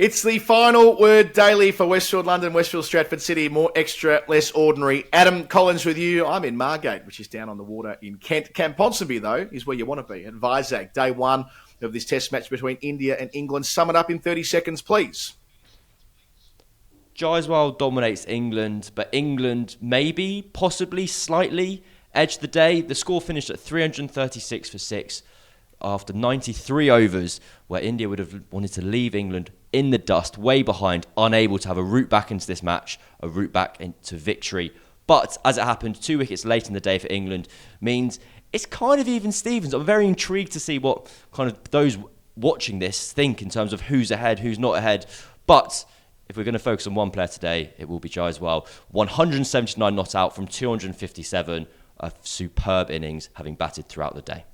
It's the final word daily for Westfield, London, Westfield, Stratford City. More extra, less ordinary. Adam Collins with you. I'm in Margate, which is down on the water in Kent. Camp Ponsonby, though, is where you want to be, at Vizag. Day one of this test match between India and England. Sum it up in 30 seconds, please. Jaiswal dominates England, but England maybe, possibly, slightly edged the day. The score finished at 336 for 6 after 93 overs, where India would have wanted to leave England in the dust, way behind, unable to have a route back into this match, a route back into victory. But as it happened, 2 wickets late in the day for England means it's kind of even Stevens. I'm very intrigued to see what kind of those watching this think in terms of who's ahead, who's not ahead. But if we're going to focus on one player today, it will be Jaiswal. 179 not out from 257. A superb innings, having batted throughout the day.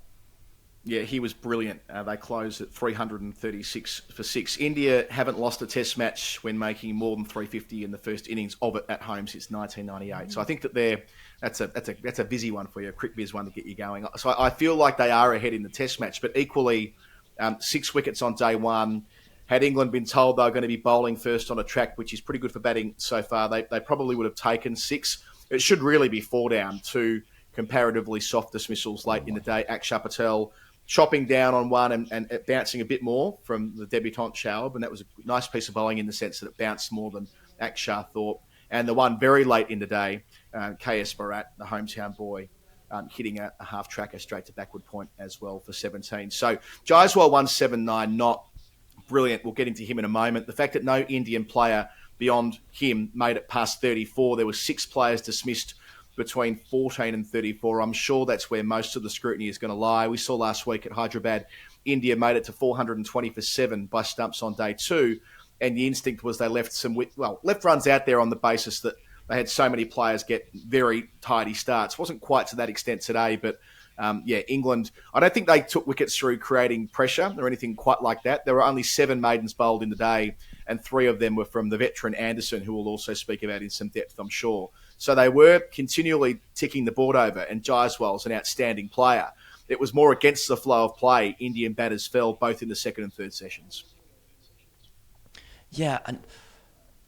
Yeah, he was brilliant. They closed at 336 for 6. India haven't lost a test match when making more than 350 in the first innings of it at home since 1998. So I think that that's a busy one for you, a quick biz one to get you going. So I feel like they are ahead in the test match, but equally 6 wickets on day one. Had England been told they were going to be bowling first on a track, which is pretty good for batting so far, they probably would have taken 6. It should really be 4 down, 2 comparatively soft dismissals late in the day. Akshar Patel chopping down on one and bouncing a bit more from the debutant Shoaib, and that was a nice piece of bowling in the sense that it bounced more than Akshar thought. And the one very late in the day, KS Bharat, the hometown boy, hitting a half-tracker straight to backward point as well for 17. So Jaiswal 179, not brilliant. We'll get into him in a moment. The fact that no Indian player beyond him made it past 34, there were 6 players dismissed between 14 and 34. I'm sure that's where most of the scrutiny is going to lie. We saw last week at Hyderabad, India made it to 420 for 7 by stumps on day 2, and the instinct was they left left runs out there on the basis that they had so many players get very tidy starts. Wasn't quite to that extent today, but England, I don't think they took wickets through creating pressure or anything quite like that. There were only 7 maidens bowled in the day, and 3 of them were from the veteran Anderson, who we'll also speak about in some depth, I'm sure. So they were continually ticking the board over, and Jaiswal's an outstanding player. It was more against the flow of play. Indian batters fell both in the second and third sessions. Yeah, and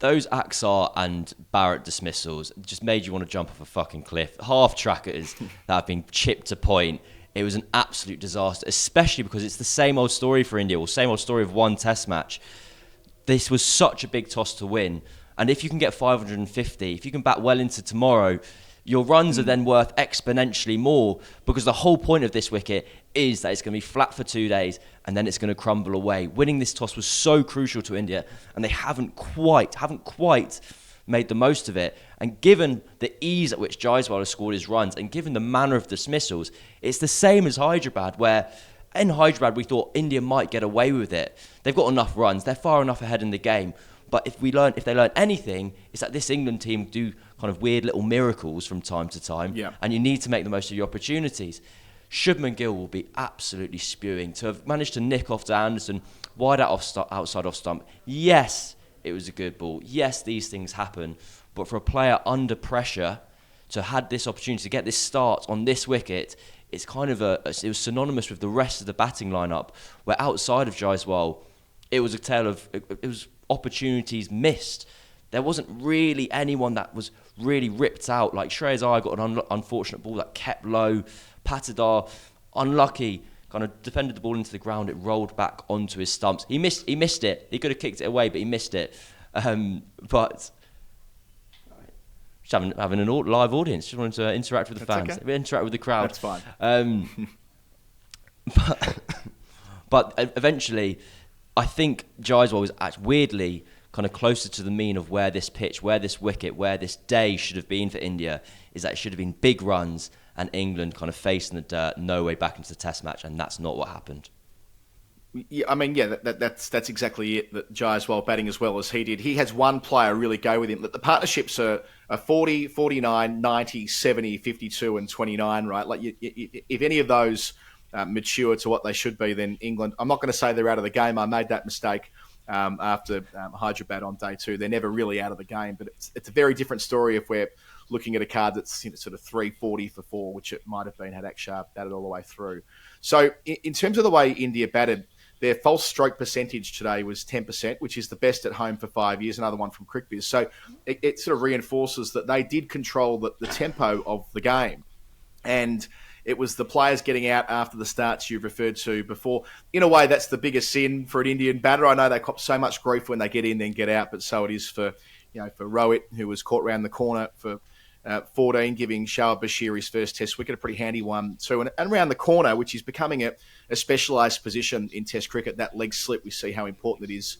those Akshar and Barrett dismissals just made you want to jump off a fucking cliff. Half-trackers that have been chipped to point. It was an absolute disaster, especially because it's the same old story for India, or same old story of one test match. This was such a big toss to win. And if you can get 550, if you can bat well into tomorrow, your runs are then worth exponentially more, because the whole point of this wicket is that it's going to be flat for 2 days and then it's going to crumble away. Winning this toss was so crucial to India, and they haven't quite made the most of it. And given the ease at which Jaiswal has scored his runs, and given the manner of dismissals, it's the same as Hyderabad, where in Hyderabad we thought India might get away with it. They've got enough runs, they're far enough ahead in the game. But if they learn anything, it's that this England team do kind of weird little miracles from time to time, and you need to make the most of your opportunities. Shubman Gill will be absolutely spewing. To have managed to nick off to Anderson, wide out outside off stump. Yes, it was a good ball. Yes, these things happen. But for a player under pressure to have this opportunity to get this start on this wicket, it's kind of it was synonymous with the rest of the batting lineup, where outside of Jaiswal, it was a tale of it was opportunities missed. There wasn't really anyone that was really ripped out. Like Shreyas Iyer got an unfortunate ball that kept low. Patidar, unlucky, kind of defended the ball into the ground. It rolled back onto his stumps. He missed it. He could have kicked it away, but he missed it. But just having a live audience. Just wanted to interact with the fans. Okay. Interact with the crowd. That's fine. But eventually, I think Jaiswal was actually weirdly kind of closer to the mean of where this pitch, where this wicket, where this day should have been for India, is that it should have been big runs and England kind of facing the dirt, no way back into the test match, and that's not what happened. Yeah, I mean, that's exactly it, that Jaiswal batting as well as he did. He has one player really go with him. The partnerships are 40, 49, 90, 70, 52 and 29, right? Like if any of those mature to what they should be, then England, I'm not going to say they're out of the game. I made that mistake after Hyderabad on day 2. They're never really out of the game, but it's a very different story if we're looking at a card that's sort of 340 for 4, which it might have been had Akshar batted all the way through. So in terms of the way India batted, their false stroke percentage today was 10%, which is the best at home for 5 years, another one from CricViz. So it sort of reinforces that they did control the tempo of the game. And it was the players getting out after the starts you've referred to before. In a way, that's the biggest sin for an Indian batter. I know they cop so much grief when they get in, then get out, but so it is for Rohit, who was caught round the corner for 14, giving Shoaib Bashir his first Test wicket, a pretty handy one too. And around the corner, which is becoming a specialised position in Test cricket, that leg slip, we see how important it is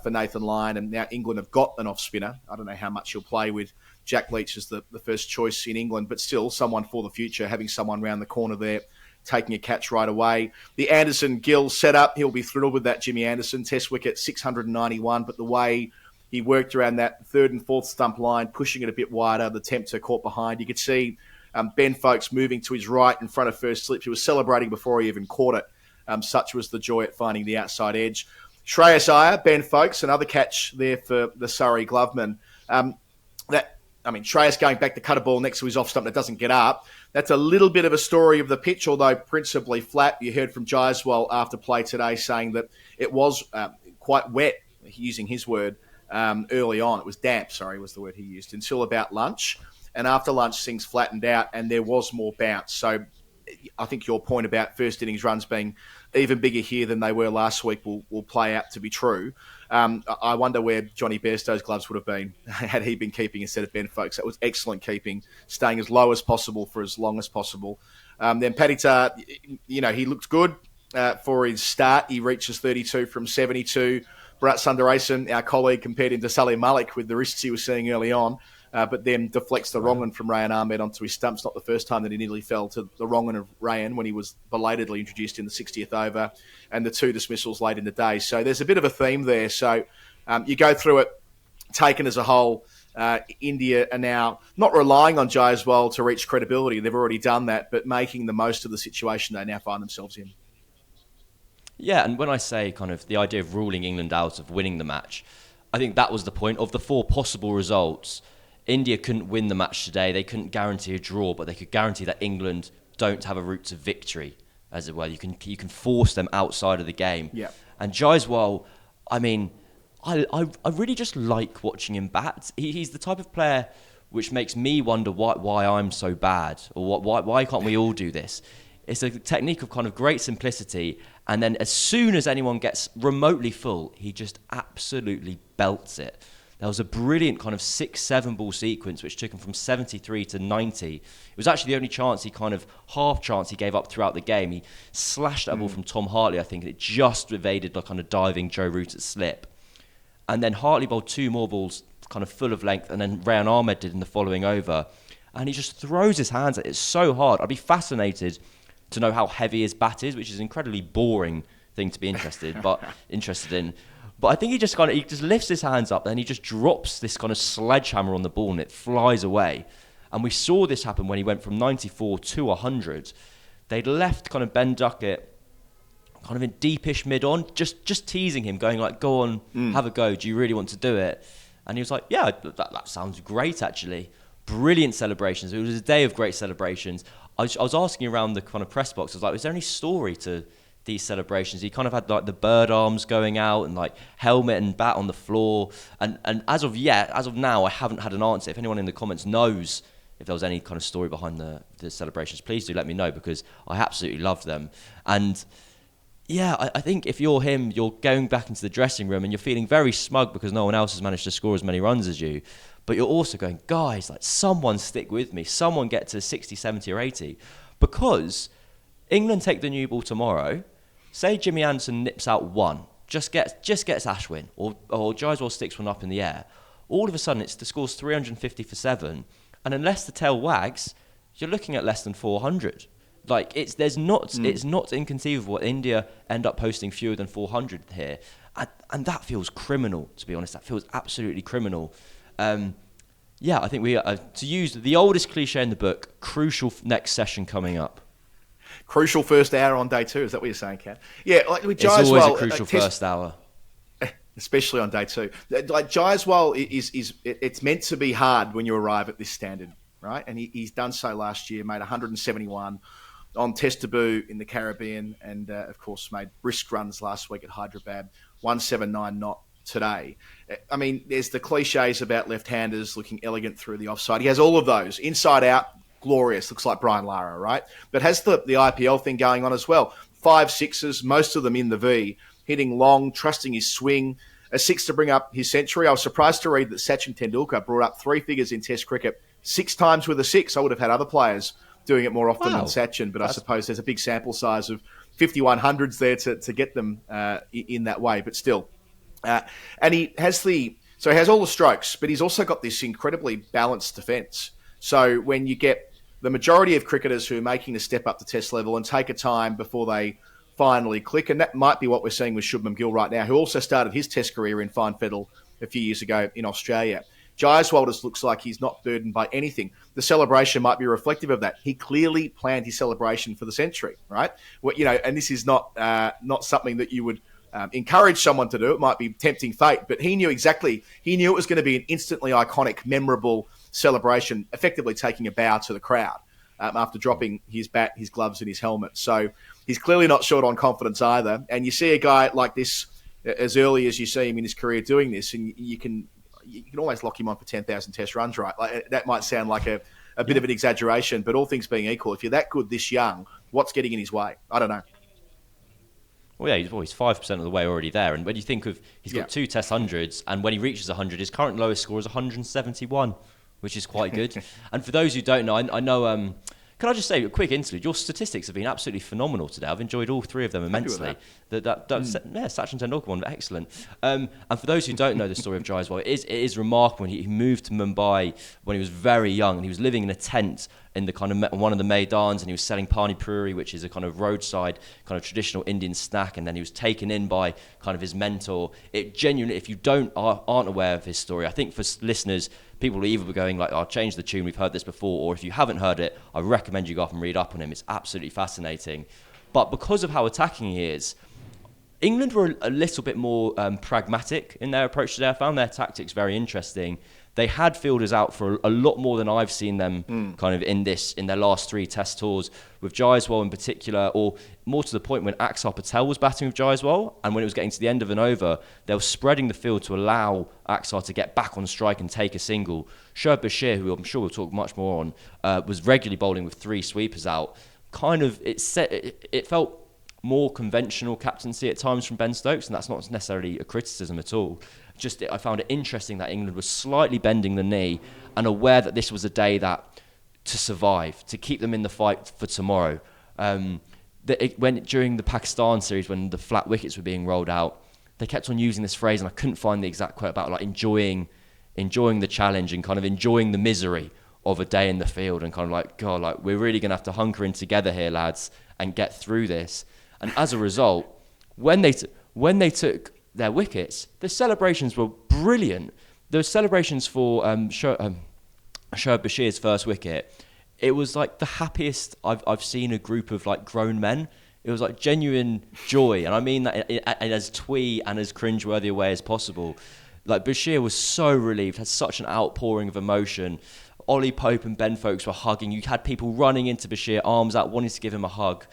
for Nathan Lyon. And now England have got an off-spinner. I don't know how much he'll play with Jack Leach as the first choice in England, but still someone for the future, having someone round the corner there, taking a catch right away. The Anderson-Gill setup, he'll be thrilled with that. Jimmy Anderson, Test wicket, 691, but the way he worked around that third and fourth stump line, pushing it a bit wider, the tempter caught behind. You could see Ben Folkes moving to his right in front of first slip. He was celebrating before he even caught it. Such was the joy at finding the outside edge. Shreyas Iyer, Ben Folkes, another catch there for the Surrey Gloveman. Shreyas going back to cut a ball next to his off stump that doesn't get up. That's a little bit of a story of the pitch, although principally flat. You heard from Jaiswal after play today saying that it was quite wet, using his word, early on. It was damp, was the word he used, until about lunch. And after lunch, things flattened out and there was more bounce. So I think your point about first innings runs being even bigger here than they were last week will play out to be true. I wonder where Johnny Bairstow's gloves would have been had he been keeping instead of Ben Folkes. That was excellent keeping, staying as low as possible for as long as possible. Then Paditar, he looked good for his start. He reaches 32 from 72. Bharat Sundaresan, our colleague, compared him to Salim Malik with the risks he was seeing early on, but then deflects the wrong one from Rayan Ahmed onto his stumps. Not the first time that he nearly fell to the wrong one of Rayan when he was belatedly introduced in the 60th over, and the 2 dismissals late in the day. So there's a bit of a theme there. So you go through it, taken as a whole, India are now not relying on Jaiswal to reach credibility. They've already done that, but making the most of the situation they now find themselves in. Yeah, and when I say kind of the idea of ruling England out of winning the match, I think that was the point. Of the 4 possible results, India couldn't win the match today. They couldn't guarantee a draw, but they could guarantee that England don't have a route to victory, as it were. You can force them outside of the game. Yeah. And Jaiswal, I really just like watching him bat. He's the type of player which makes me wonder why I'm so bad, or why can't we all do this? It's a technique of kind of great simplicity, and then as soon as anyone gets remotely full, he just absolutely belts it. There was a brilliant kind of 6-7 ball sequence which took him from 73 to 90. It was actually the only half chance he gave up throughout the game. He slashed that ball from Tom Hartley, I think, and it just evaded the kind of diving Joe Root at slip. And then Hartley bowled 2 more balls kind of full of length, and then Rayan Ahmed did in the following over. And he just throws his hands at it so hard. I'd be fascinated to know how heavy his bat is, which is an incredibly boring thing to be interested in. But I think he just lifts his hands up, and he just drops this kind of sledgehammer on the ball, and it flies away. And we saw this happen when he went from 94 to 100. They'd left kind of Ben Duckett kind of in deepish mid-on, just teasing him, going like, go on, have a go. Do you really want to do it? And he was like, yeah, that sounds great, actually. Brilliant celebrations. It was a day of great celebrations. I was asking around the kind of press box, I was like, is there any story to these celebrations? He kind of had like the bird arms going out and like helmet and bat on the floor. And as of now, I haven't had an answer. If anyone in the comments knows if there was any kind of story behind the celebrations, please do let me know, because I absolutely loved them. And yeah, I think if you're him, you're going back into the dressing room and you're feeling very smug because no one else has managed to score as many runs as you. But you're also going, guys, like, someone stick with me. Someone get to 60, 70 or 80. Because England take the new ball tomorrow. Say Jimmy Anderson nips out 1, just gets Ashwin, or Jaiswal sticks one up in the air. All of a sudden, the score's 350 for 7. And unless the tail wags, you're looking at less than 400. Like, it's not inconceivable India end up posting fewer than 400 here. And that feels criminal, to be honest. That feels absolutely criminal. I think we are, to use the oldest cliche in the book, crucial next session coming up. Crucial first hour on day 2, is that what you're saying, Kat? Yeah, like with Jaiswal, it's always a crucial first hour. Especially on day 2. Like Jaiswal it's meant to be hard when you arrive at this standard, right? And he's done so last year, made 171, on Test debut in the Caribbean, and of course made brisk runs last week at Hyderabad. 179 knot today. I mean, there's the cliches about left-handers looking elegant through the offside. He has all of those. Inside out, glorious. Looks like Brian Lara, right? But has the IPL thing going on as well. 5 sixes, most of them in the V, hitting long, trusting his swing. A 6 to bring up his century. I was surprised to read that Sachin Tendulkar brought up 3 figures in Test cricket 6 times with a 6. I would have had other players doing it more often than Sachin, but I suppose there's a big sample size of 5100s there to get them in that way, but still. And he has all the strokes, but he's also got this incredibly balanced defence. So when you get the majority of cricketers who are making the step up to Test level and take a time before they finally click, and that might be what we're seeing with Shubman Gill right now, who also started his Test career in fine fettle a few years ago in Australia. Jaiswal just looks like he's not burdened by anything. The celebration might be reflective of that. He clearly planned his celebration for the century, right? Well, and this is not something that you would encourage someone to do. It might be tempting fate, but he knew it was going to be an instantly iconic, memorable celebration, effectively taking a bow to the crowd after dropping his bat, his gloves and his helmet. So he's clearly not short on confidence either. And you see a guy like this as early as you see him in his career doing this, and you can almost lock him on for 10,000 Test runs, right? Like, that might sound like a bit of an exaggeration, but all things being equal, if you're that good this young, what's getting in his way? I don't know. Well, yeah, he's 5% of the way already there. And when you think of, he's got 2 Test hundreds, and when he reaches 100, his current lowest score is 171, which is quite good. And for those who don't know, I know... can I just say a quick interlude? Your statistics have been absolutely phenomenal today. I've enjoyed all 3 of them immensely. Sachin Tendulkar one, excellent. And for those who don't know the story of Jaiswal, it is remarkable. He moved to Mumbai when he was very young, and he was living in a tent in the kind of one of the Maidans, and he was selling pani puri, which is a kind of roadside kind of traditional Indian snack. And then he was taken in by kind of his mentor. It genuinely, if you aren't aware of his story, I think for listeners, people will either be going like, "I'll change the tune, we've heard this before," or if you haven't heard it, I recommend you go off and read up on him. It's absolutely fascinating. But because of how attacking he is, England were a little bit more pragmatic in their approach today. I found their tactics very interesting. They had fielders out for a lot more than I've seen them kind of in their last 3 Test tours, with Jaiswal in particular, or more to the point when Axar Patel was batting with Jaiswal, and when it was getting to the end of an over, they were spreading the field to allow Axar to get back on strike and take a single. Shoaib Bashir, who I'm sure we'll talk much more on, was regularly bowling with 3 sweepers out. Kind of, it felt more conventional captaincy at times from Ben Stokes, and that's not necessarily a criticism at all. I found it interesting that England was slightly bending the knee and aware that this was a day that to survive, to keep them in the fight for tomorrow. During the Pakistan series, when the flat wickets were being rolled out, they kept on using this phrase, and I couldn't find the exact quote about like enjoying the challenge and kind of enjoying the misery of a day in the field, and kind of like, God, like we're really going to have to hunker in together here, lads, and get through this. And as a result, when they took their wickets, the celebrations were brilliant. Those celebrations for Shoaib Bashir's first wicket, it was like the happiest I've seen a group of like grown men. It was like genuine joy, and I mean that in as twee and as cringeworthy a way as possible. Like Bashir was so relieved, had such an outpouring of emotion. Ollie Pope and Ben Folkes were hugging. You had people running into Bashir, arms out, wanting to give him a hug,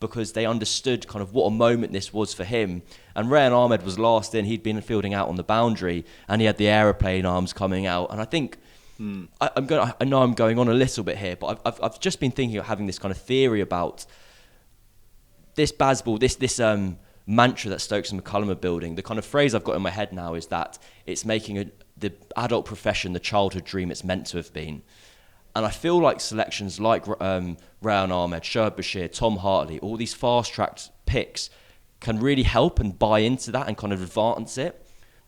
because they understood kind of what a moment this was for him. And Rayan Ahmed was last in. He'd been fielding out on the boundary, and he had the aeroplane arms coming out. And I think I know I'm going on a little bit here, but I've just been thinking of having this kind of theory about this Bazball, this mantra that Stokes and McCullum are building. The kind of phrase I've got in my head now is that it's making the adult profession the childhood dream it's meant to have been. And I feel like selections like Rayan Ahmed, Shoaib Bashir, Tom Hartley, all these fast-tracked picks can really help and buy into that and kind of advance it.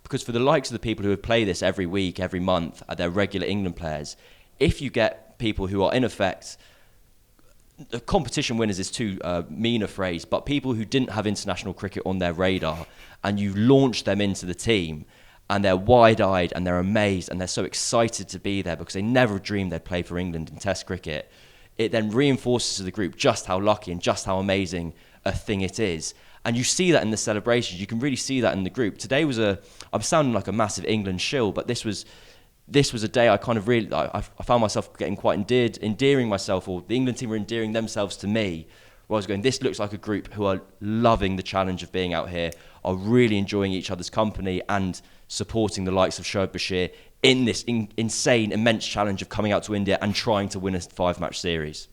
Because for the likes of the people who would play this every week, every month, at their regular England players, if you get people who are in effect, the competition winners is too mean a phrase, but people who didn't have international cricket on their radar, and you launch them into the team, and they're wide-eyed and they're amazed and they're so excited to be there because they never dreamed they'd play for England in Test cricket, it then reinforces to the group just how lucky and just how amazing a thing it is. And you see that in the celebrations. You can really see that in the group. Today was I'm sounding like a massive England shill, but this was this was a day I kind of really, I found myself getting quite endearing myself, or the England team were endearing themselves to me, where I was going, this looks like a group who are loving the challenge of being out here, are really enjoying each other's company and supporting the likes of Shoaib Bashir in this insane, immense challenge of coming out to India and trying to win a 5-match series.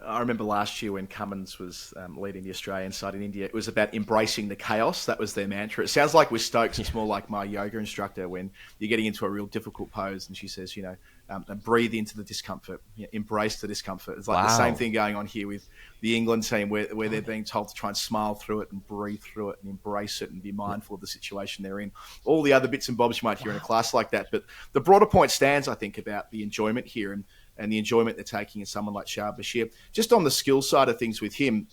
I remember last year when Cummins was leading the Australian side in India, it was about embracing the chaos. That was their mantra. It sounds like with Stokes, it's more like my yoga instructor when you're getting into a real difficult pose and she says, breathe into the discomfort, embrace the discomfort. It's like the same thing going on here with the England team where they're being told to try and smile through it and breathe through it and embrace it and be mindful of the situation they're in. All the other bits and bobs you might hear in a class like that. But the broader point stands, I think, about the enjoyment here and the enjoyment they're taking in someone like Shoaib Bashir. Just on the skill side of things with him,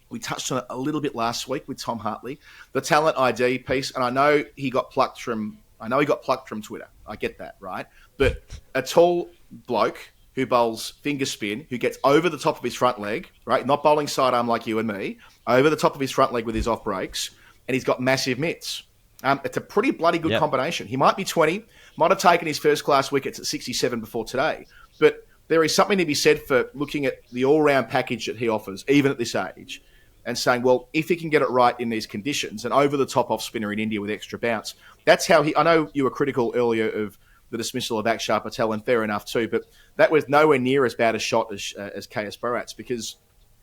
we touched on it a little bit last week with Tom Hartley, the talent ID piece, and I know he got plucked from Twitter. I get that, right? But a tall bloke who bowls finger spin, who gets over the top of his front leg, right? Not bowling sidearm like you and me, over the top of his front leg with his off breaks, and he's got massive mitts. It's a pretty bloody good combination. He might be 20, might have taken his first class wickets at 67 before today, but there is something to be said for looking at the all-round package that he offers, even at this age, and saying, well, if he can get it right in these conditions, and over-the-top off-spinner in India with extra bounce, that's how he... I know you were critical earlier of the dismissal of Akshar Patel, and fair enough too, but that was nowhere near as bad a shot as KS Bharat's, because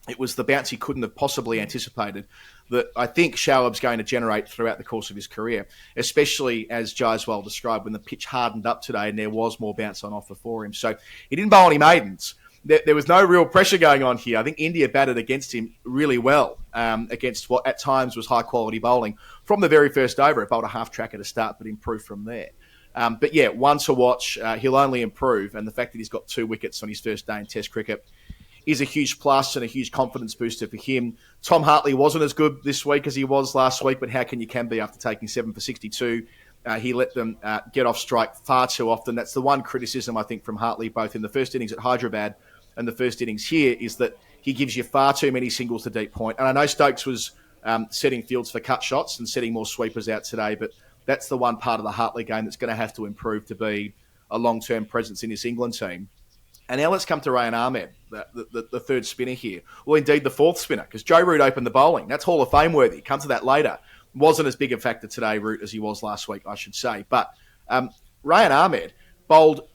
it was the bounce he couldn't have possibly anticipated that I think Shoaib's going to generate throughout the course of his career, especially as Jaiswal described, when the pitch hardened up today and there was more bounce on offer for him. So he didn't bowl any maidens. There was no real pressure going on here. I think India batted against him really well, against what at times was high-quality bowling. From the very first over, it bowled a half-tracker to start, but improved from there. But yeah, one to watch. He'll only improve, and the fact that he's got 2 wickets on his first day in Test cricket is a huge plus and a huge confidence booster for him. Tom Hartley wasn't as good this week as he was last week, but how can be after taking 7 for 62? He let them get off strike far too often. That's the one criticism, I think, from Hartley, both in the first innings at Hyderabad and the first innings here, is that he gives you far too many singles to deep point. And I know Stokes was setting fields for cut shots and setting more sweepers out today, but that's the one part of the Hartley game that's going to have to improve to be a long-term presence in this England team. And now let's come to Rayan Ahmed, the third spinner here. Well, indeed, the fourth spinner, because Joe Root opened the bowling. That's Hall of Fame worthy. Come to that later. Wasn't as big a factor today, Root, as he was last week, I should say. But Rayan Ahmed bowled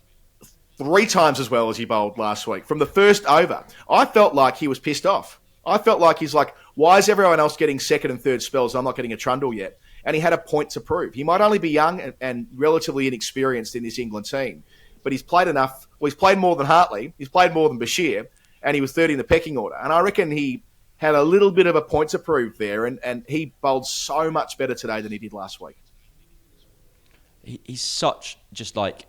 3 times as well as he bowled last week. From the first over, I felt like he was pissed off. I felt like he's like, why is everyone else getting second and third spells? I'm not getting a trundle yet. And he had a point to prove. He might only be young and relatively inexperienced in this England team, but he's played enough. Well, he's played more than Hartley. He's played more than Bashir, and he was third in the pecking order. And I reckon he had a little bit of a point to prove there, and he bowled so much better today than he did last week. He's such, just like,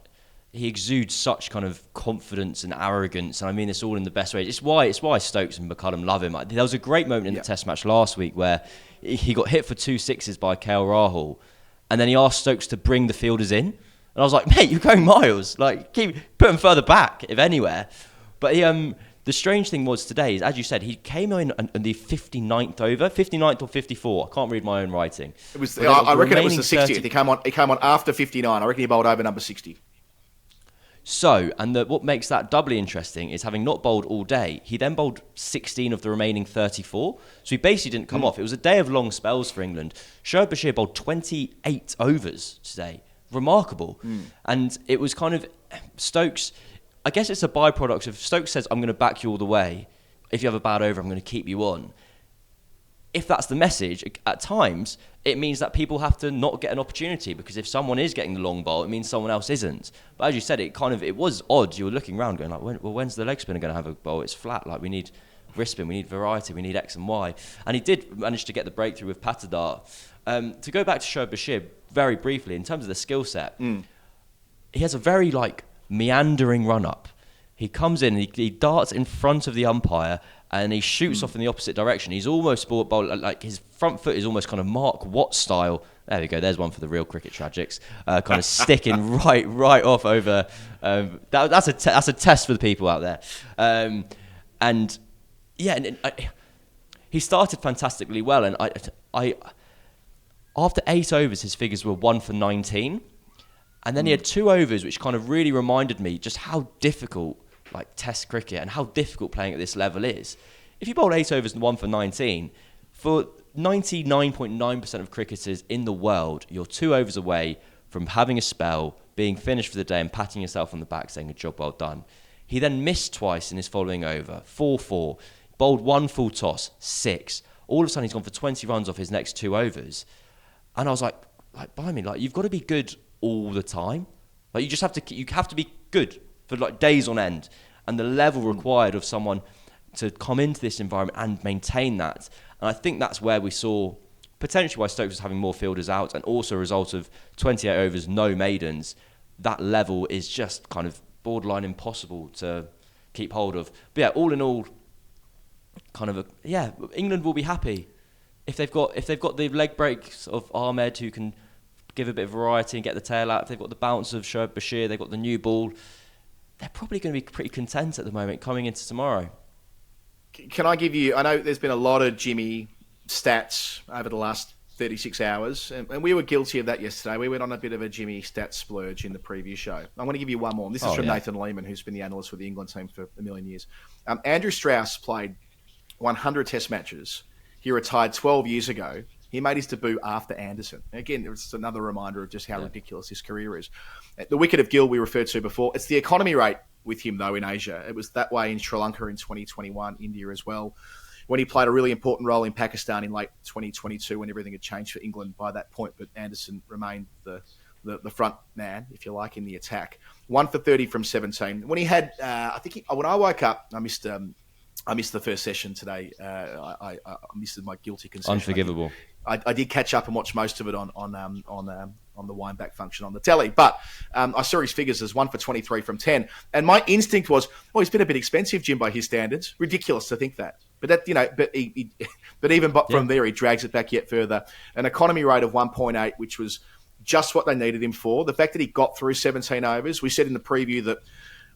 he exudes such kind of confidence and arrogance, and I mean this all in the best way. It's why Stokes and McCullum love him. There was a great moment in the Test match last week where he got hit for 2 sixes by KL Rahul, and then he asked Stokes to bring the fielders in. And I was like, mate, you're going miles. Like, put him further back, if anywhere. But the strange thing was today is, as you said, he came in on the 59th over, 59th or 54. I can't read my own writing. It was. I reckon it was the 60th. He came on after 59. I reckon he bowled over number 60. So, and what makes that doubly interesting is, having not bowled all day, he then bowled 16 of the remaining 34. So he basically didn't come off. It was a day of long spells for England. Shoaib Bashir bowled 28 overs today. Remarkable. And it was kind of Stokes, I guess it's a byproduct of Stokes says, I'm going to back you all the way. If you have a bad over, I'm going to keep you on. If that's the message, at times, it means that people have to not get an opportunity, because if someone is getting the long bowl, it means someone else isn't. But as you said, it was odd. You were looking around going like, when's the leg spinner going to have a bowl? It's flat. Like, we need wrist spin, we need variety, we need X and Y. And he did manage to get the breakthrough with Patadar. To go back to Shoaib Bashir very briefly, in terms of the skill set, he has a very meandering run up. He comes in, he darts in front of the umpire, and he shoots off in the opposite direction. He's almost bowled like his front foot is almost kind of Mark Watt style. There we go. There's one for the real cricket tragics. Kind of sticking right off over. That's a test for the people out there. He started fantastically well, and I after 8 overs, his figures were 1 for 19. And then he had 2 overs, which kind of really reminded me just how difficult like Test cricket and how difficult playing at this level is. If you bowled 8 overs and 1 for 19, for 99.9% of cricketers in the world, you're 2 overs away from having a spell, being finished for the day and patting yourself on the back saying, a job well done. He then missed twice in his following over, 4-4, bowled 1 full toss, 6. All of a sudden he's gone for 20 runs off his next 2 overs. And I was like, blimey, like you've got to be good all the time. Like you have to be good for like days on end. And the level required of someone to come into this environment and maintain that. And I think that's where we saw potentially why Stokes was having more fielders out, and also a result of 28 overs, no maidens. That level is just kind of borderline impossible to keep hold of. But yeah, all in all, England will be happy if they've got the leg breaks of Ahmed, who can give a bit of variety and get the tail out. If they've got the bounce of Shoaib Bashir, they've got the new ball. They're probably going to be pretty content at the moment coming into tomorrow. Can I give you... I know there's been a lot of Jimmy stats over the last 36 hours, and we were guilty of that yesterday. We went on a bit of a Jimmy stats splurge in the preview show. I'm going to give you one more. And this is from Nathan Lehman, who's been the analyst for the England team for a million years. Andrew Strauss played 100 test matches. He retired 12 years ago. He made his debut after Anderson. Again, it's another reminder of just how ridiculous his career is. The wicket of Gill we referred to before. It's the economy rate with him, though, in Asia. It was that way in Sri Lanka in 2021, India as well, when he played a really important role in Pakistan in late 2022 when everything had changed for England by that point. But Anderson remained the front man, if you like, in the attack. 1 for 30 from 17. When he had, when I woke up, I missed the first session today. I missed my guilty concession. Unforgivable. I did catch up and watch most of it on the wind back function on the telly, but I saw his figures as 1 for 23 from 10, and my instinct was, he's been a bit expensive, Jim, by his standards. Ridiculous to think that, but from there he drags it back yet further. An economy rate of 1.8, which was just what they needed him for. The fact that he got through 17 overs, we said in the preview that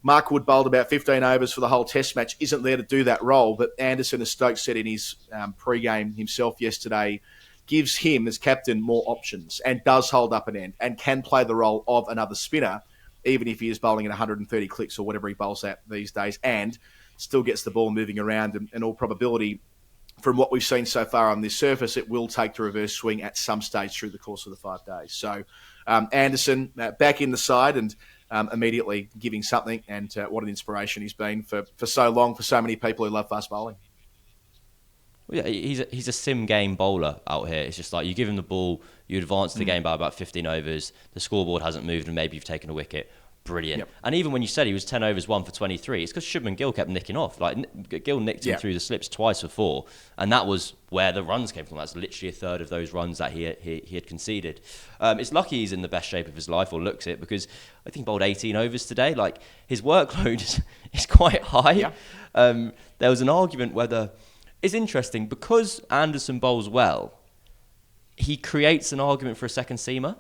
Mark Wood bowled about 15 overs for the whole test match, isn't there to do that role, but Anderson, as Stokes said in his pre-game himself yesterday, gives him, as captain, more options and does hold up an end and can play the role of another spinner, even if he is bowling at 130 clicks or whatever he bowls at these days, and still gets the ball moving around. And in all probability, from what we've seen so far on this surface, it will take the reverse swing at some stage through the course of the 5 days. So Anderson back in the side and immediately giving something, and what an inspiration he's been for so long, for so many people who love fast bowling. Well, yeah, he's a sim game bowler out here. It's just like you give him the ball, you advance the game by about 15 overs, the scoreboard hasn't moved, and maybe you've taken a wicket. Brilliant. Yep. And even when you said he was 10 overs, 1 for 23, it's because Shubman Gill kept nicking off. Like Gill nicked him through the slips twice for 4, and that was where the runs came from. That's literally a third of those runs that he had conceded. It's lucky he's in the best shape of his life, or looks it, because I think he bowled 18 overs today. Like his workload is quite high. Yeah. There was an argument whether... It's interesting, because Anderson bowls well, he creates an argument for a second seamer.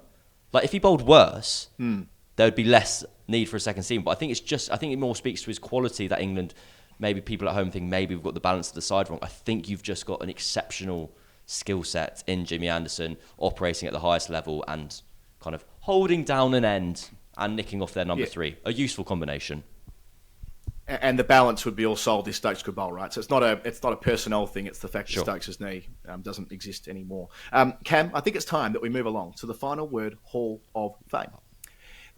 Like if he bowled worse, there would be less need for a second seamer. But I think it more speaks to his quality that England, maybe people at home think maybe we've got the balance of the side wrong. I think you've just got an exceptional skill set in Jimmy Anderson, operating at the highest level and kind of holding down an end and nicking off their number 3. A useful combination. And the balance would be all sold if Stokes could bowl, right? So it's not a personnel thing. It's the fact that Stokes' knee doesn't exist anymore. Cam, I think it's time that we move along to the Final Word Hall of Fame.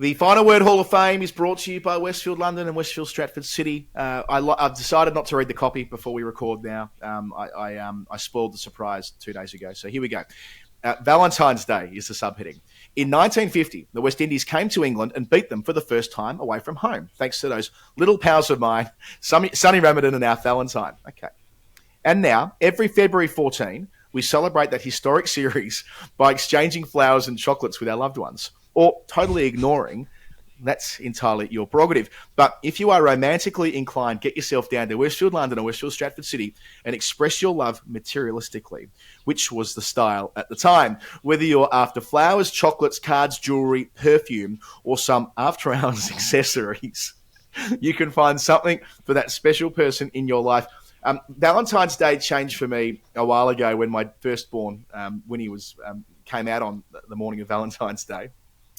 The Final Word Hall of Fame is brought to you by Westfield London and Westfield Stratford City. I've decided not to read the copy before we record now. I spoiled the surprise 2 days ago. So here we go. Valentine's Day is the subheading. In 1950, the West Indies came to England and beat them for the first time away from home, thanks to those little pals of mine, Sonny Ramadan and Alf Valentine. Okay. And now, every February 14, we celebrate that historic series by exchanging flowers and chocolates with our loved ones, or totally ignoring. That's entirely your prerogative. But if you are romantically inclined, get yourself down to Westfield London or Westfield Stratford City and express your love materialistically, which was the style at the time. Whether you're after flowers, chocolates, cards, jewellery, perfume, or some after-hours accessories, you can find something for that special person in your life. Valentine's Day changed for me a while ago when my firstborn, Winnie, came out on the morning of Valentine's Day.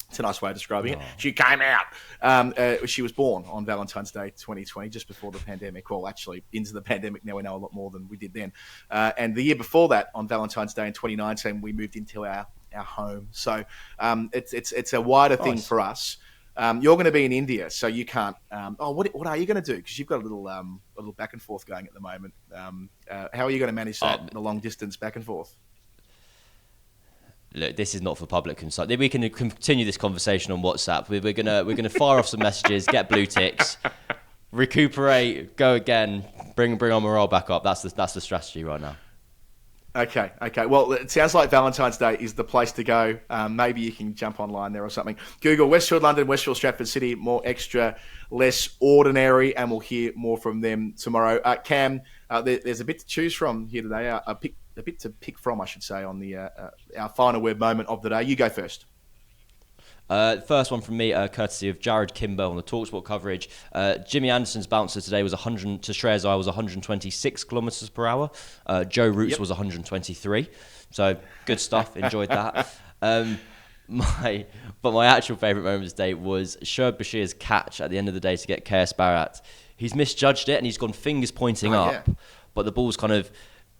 It's a nice way of describing it. She came out. She was born on Valentine's Day 2020, just before the pandemic. Well, actually, into the pandemic now, we know a lot more than we did then. And the year before that, on Valentine's Day in 2019, we moved into our home. So it's a wider thing for us. You're going to be in India, so you can't. What are you going to do? Because you've got a little back and forth going at the moment. How are you going to manage that, the long distance back and forth? Look, this is not for public consumption. We can continue this conversation on WhatsApp. We're gonna fire off some messages, get blue ticks, recuperate, go again, bring our morale back up. That's the strategy right now. Okay. Well, it sounds like Valentine's Day is the place to go. Maybe you can jump online there or something. Google Westfield London, Westfield Stratford City, more extra, less ordinary, and we'll hear more from them tomorrow. Cam, there's a bit to choose from here today. A bit to pick from, I should say, on the our final word moment of the day. You go first. First one from me, courtesy of Jared Kimber on the TalkSport coverage. Jimmy Anderson's bouncer today was 100 to Shreyas Iyer was 126 kilometres per hour. Joe Root's was 123. So good stuff. Enjoyed that. My actual favourite moment of the day was Shoaib Bashir's catch at the end of the day to get KS Bharat. He's misjudged it and he's gone fingers pointing up, but the ball's kind of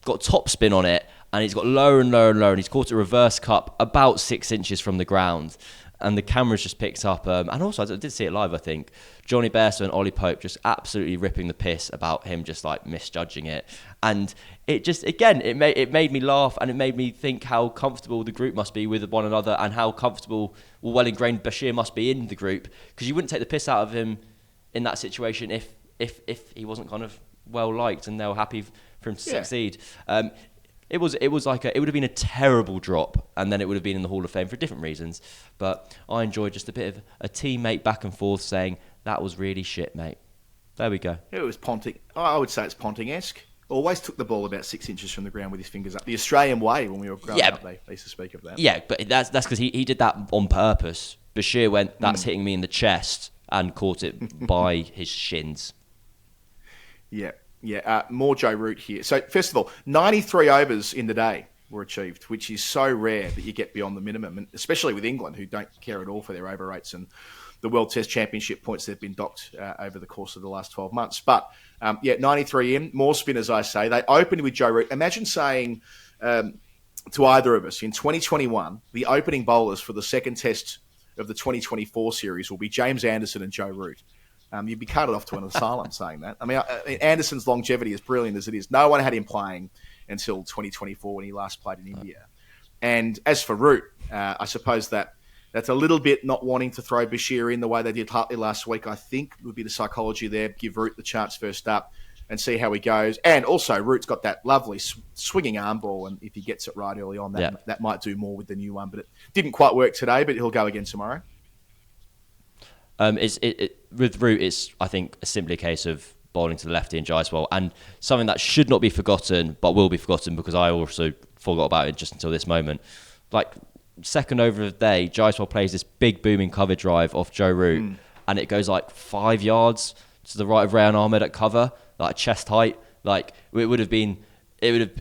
got top spin on it and he's got lower and lower and lower and he's caught a reverse cup about 6 inches from the ground. And the camera's just picked up, and also I did see it live, I think, Johnny Bairstow and Ollie Pope just absolutely ripping the piss about him just like misjudging it. And it just, again, it made me laugh and it made me think how comfortable the group must be with one another and how comfortable, well-ingrained Bashir must be in the group, because you wouldn't take the piss out of him in that situation if he wasn't kind of well-liked and they were happy for him to succeed. It would have been a terrible drop, and then it would have been in the Hall of Fame for different reasons. But I enjoyed just a bit of a teammate back and forth saying, that was really shit, mate. There we go. It was Ponting. I would say it's Ponting-esque. Always took the ball about 6 inches from the ground with his fingers up. The Australian way, when we were growing up, they used to speak of that. Yeah, but that's because he did that on purpose. Bashir went, that's hitting me in the chest, and caught it by his shins. Yeah. Yeah, more Joe Root here. So, first of all, 93 overs in the day were achieved, which is so rare that you get beyond the minimum, and especially with England, who don't care at all for their over rates and the World Test Championship points they've been docked over the course of the last 12 months. But, 93 in, more spinners, I say. They opened with Joe Root. Imagine saying to either of us, in 2021, the opening bowlers for the second test of the 2024 series will be James Anderson and Joe Root. You'd be carted off to an asylum saying that. I mean, Anderson's longevity, as brilliant as it is, no one had him playing until 2024 when he last played in India. And as for Root, I suppose that's a little bit not wanting to throw Bashir in the way they did Hartley last week, I think, would be the psychology there. Give Root the chance first up and see how he goes. And also, Root's got that lovely swinging arm ball, and if he gets it right early on, that might do more with the new one. But it didn't quite work today, but he'll go again tomorrow. With Root, it's, I think, simply a case of bowling to the lefty and Jaiswal, and something that should not be forgotten, but will be forgotten because I also forgot about it just until this moment. Like, second over of the day, Jaiswal plays this big booming cover drive off Joe Root, and it goes like 5 yards to the right of Rayan Ahmed at cover, like chest height. Like, it would have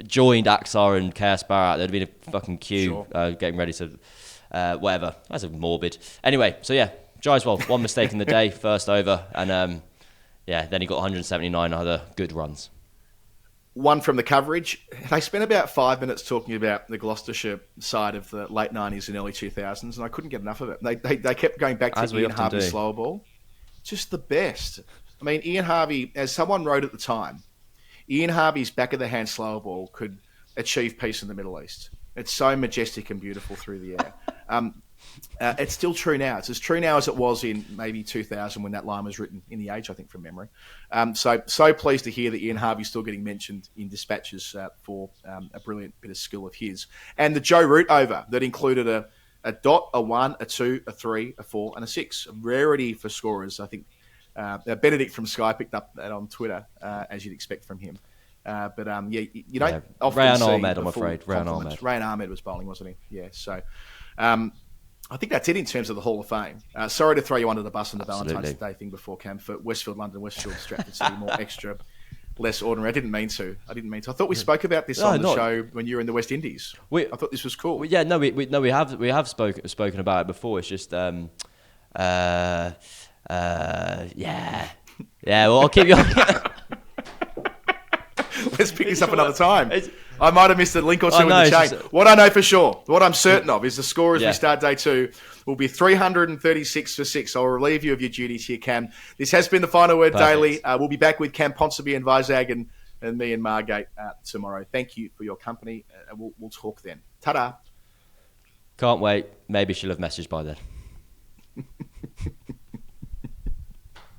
joined Axar and KS Bharat. There'd have been a fucking queue getting ready to whatever. That's a morbid. Anyway, so yeah. Jaiswal, one mistake in the day, first over, and then he got 179 other good runs. One from the coverage. They spent about 5 minutes talking about the Gloucestershire side of the late 90s and early 2000s, and I couldn't get enough of it. They kept going back to Ian Harvey's slower ball. Just the best. I mean, Ian Harvey, as someone wrote at the time, Ian Harvey's back-of-the-hand slower ball could achieve peace in the Middle East. It's so majestic and beautiful through the air. It's still true now. It's as true now as it was in maybe 2000 when that line was written in The Age, I think, from memory. So pleased to hear that Ian Harvey's still getting mentioned in dispatches for a brilliant bit of skill of his. And the Joe Root over that included a dot, a 1, a 2, a 3, a 4 and a 6. A rarity for scorers. I think Benedict from Sky picked up that on Twitter, as you'd expect from him. You don't often Rayan see Ahmed, I'm afraid. Rayan Ahmed was bowling, wasn't he? Yeah, so... I think that's it in terms of the Hall of Fame. Sorry to throw you under the bus on the Valentine's Day thing before, Cam, for Westfield London, Westfield Stratford City, more extra, less ordinary. I didn't mean to. I thought we spoke about this No, on the not- show when you were in the West Indies. I thought this was cool. Yeah, no, we have spoken about it before. It's just yeah. Well, I'll keep you. Let's pick this up another time. I might have missed a link or two in the chain. just- What I know for sure, what I'm certain of, is the score as Yeah. we start day 2 will be 336 for 6. I'll relieve you of your duties here, Cam. This has been the Final Word Perfect. Daily. We'll be back with Cam Ponsonby and Vizag and me and Margate tomorrow. Thank you for your company. We'll talk then. Ta-da. Can't wait. Maybe she'll have messaged by then.